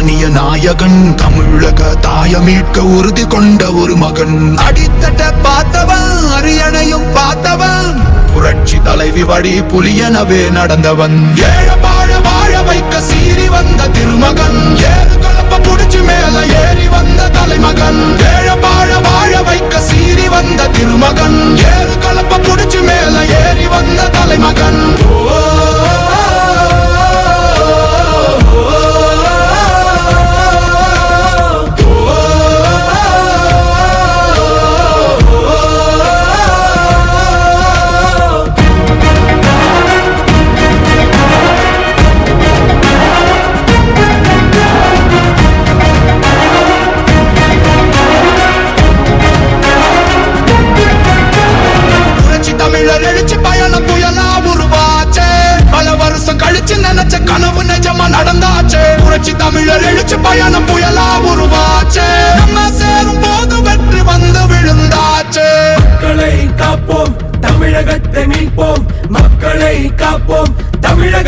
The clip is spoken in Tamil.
சாமானிய நாயகன், தமிழக தாய மீட்க உறுதி கொண்ட ஒரு மகன். அடித்தட்ட பார்த்தவன், அரியணையும் பார்த்தவன், புரட்சி தலைவி வழி புலியனவே நடந்தவன். ஏழ வாழ வாழ வைக்க சீறி வந்த திருமகன், ஏறு கலப்ப புடிச்சு மேல ஏறி வந்த தலைமகன். ஏழ வாழ வாழ வைக்க சீறி வந்த திருமகன், ஏறு கலப்ப புடிச்சு மேல ஏறி வந்த தலைமகன். தமிழர் எழுச்சி பயணம் புயலா உருவாச்சே, பல வருஷம் கழிச்சு நினைச்ச கனவு நிஜமா நடந்தாச்சே. புரட்சி தமிழர் எழுச்சி பயணம் புயலா உருவாச்சே, நம்ம சேரும் போது வெற்றி வந்து விழுந்தாச்சே. மக்களை காப்போம், தமிழகத்தை மீட்போம். மக்களை காப்போம், தமிழக